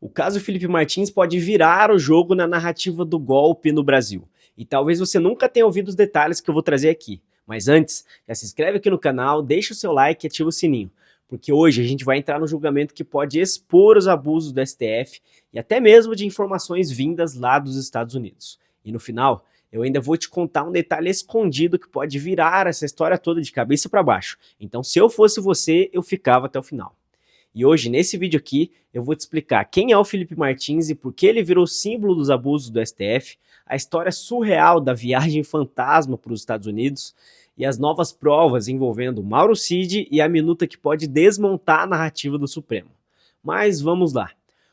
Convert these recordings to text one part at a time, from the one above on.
O caso Felipe Martins pode virar o jogo na narrativa do golpe no Brasil. E talvez você nunca tenha ouvido os detalhes que eu vou trazer aqui. Mas antes, já se inscreve aqui no canal, deixa o seu like e ativa o sininho. Porque hoje a gente vai entrar no julgamento que pode expor os abusos do STF e até mesmo de informações vindas lá dos Estados Unidos. E no final, eu ainda vou te contar um detalhe escondido que pode virar essa história toda de cabeça para baixo. Então, se eu fosse você, eu ficava até o final. E hoje, nesse vídeo aqui, eu vou te explicar quem é o Felipe Martins e por que ele virou símbolo dos abusos do STF, a história surreal da viagem fantasma para os Estados Unidos e as novas provas envolvendo Mauro Cid e a minuta que pode desmontar a narrativa do Supremo. Mas vamos lá.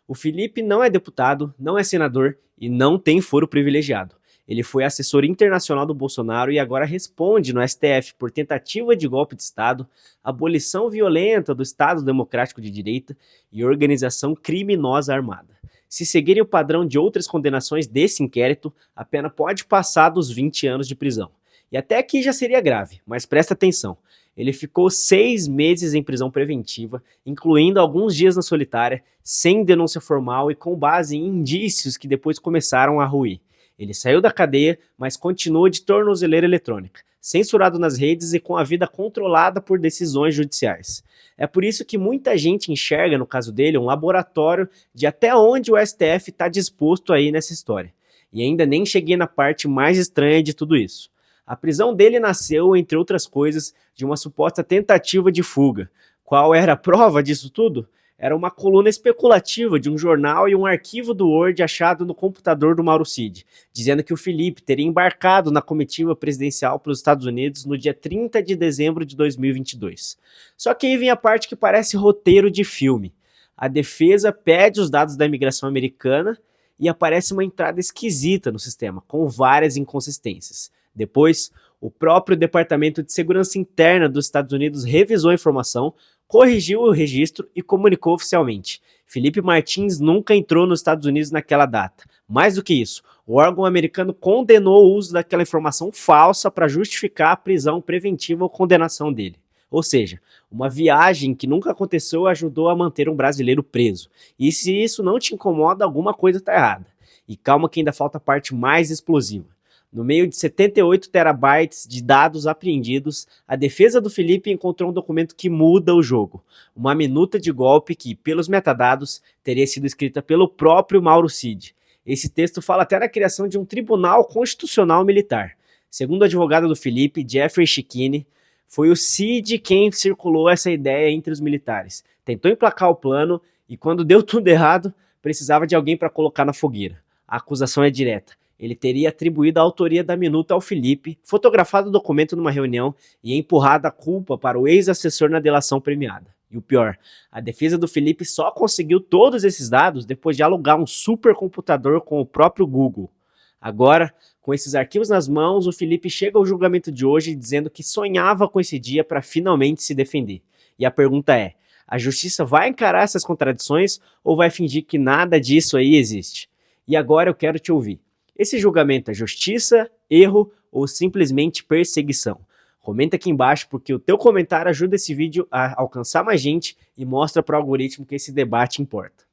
O Felipe não é deputado, não é senador e não tem foro privilegiado. Ele foi assessor internacional do Bolsonaro e agora responde no STF por tentativa de golpe de Estado, abolição violenta do Estado Democrático de Direita e organização criminosa armada. Se seguirem o padrão de outras condenações desse inquérito, a pena pode passar dos 20 anos de prisão. E até aqui já seria grave, mas presta atenção. Ele ficou 6 meses em prisão preventiva, incluindo alguns dias na solitária, sem denúncia formal e com base em indícios que depois começaram a ruir. Ele saiu da cadeia, mas continuou de tornozeleira eletrônica, censurado nas redes e com a vida controlada por decisões judiciais. É por isso que muita gente enxerga no caso dele um laboratório de até onde o STF está disposto a ir nessa história. E ainda nem cheguei na parte mais estranha de tudo isso. A prisão dele nasceu, entre outras coisas, de uma suposta tentativa de fuga. Qual era a prova disso tudo? Era uma coluna especulativa de um jornal e um arquivo do Word achado no computador do Mauro Cid, dizendo que o Felipe teria embarcado na comitiva presidencial para os Estados Unidos no dia 30 de dezembro de 2022. Só que aí vem a parte que parece roteiro de filme. A defesa pede os dados da imigração americana e aparece uma entrada esquisita no sistema, com várias inconsistências. Depois, o próprio Departamento de Segurança Interna dos Estados Unidos revisou a informação, corrigiu o registro e comunicou oficialmente. Felipe Martins nunca entrou nos Estados Unidos naquela data. Mais do que isso, o órgão americano condenou o uso daquela informação falsa para justificar a prisão preventiva ou condenação dele. Ou seja, uma viagem que nunca aconteceu ajudou a manter um brasileiro preso. E se isso não te incomoda, alguma coisa está errada. E calma que ainda falta a parte mais explosiva. No meio de 78 terabytes de dados apreendidos, a defesa do Felipe encontrou um documento que muda o jogo. Uma minuta de golpe que, pelos metadados, teria sido escrita pelo próprio Mauro Cid. Esse texto fala até na criação de um tribunal constitucional militar. Segundo o advogado do Felipe, Jeffrey Schickini, foi o Cid quem circulou essa ideia entre os militares. Tentou emplacar o plano e, quando deu tudo errado, precisava de alguém para colocar na fogueira. A acusação é direta. Ele teria atribuído a autoria da minuta ao Felipe, fotografado o documento numa reunião e empurrado a culpa para o ex-assessor na delação premiada. E o pior, a defesa do Felipe só conseguiu todos esses dados depois de alugar um supercomputador com o próprio Google. Agora, com esses arquivos nas mãos, o Felipe chega ao julgamento de hoje dizendo que sonhava com esse dia para finalmente se defender. E a pergunta é, a justiça vai encarar essas contradições ou vai fingir que nada disso aí existe? E agora eu quero te ouvir. Esse julgamento é justiça, erro ou simplesmente perseguição? Comenta aqui embaixo porque o teu comentário ajuda esse vídeo a alcançar mais gente e mostra para o algoritmo que esse debate importa.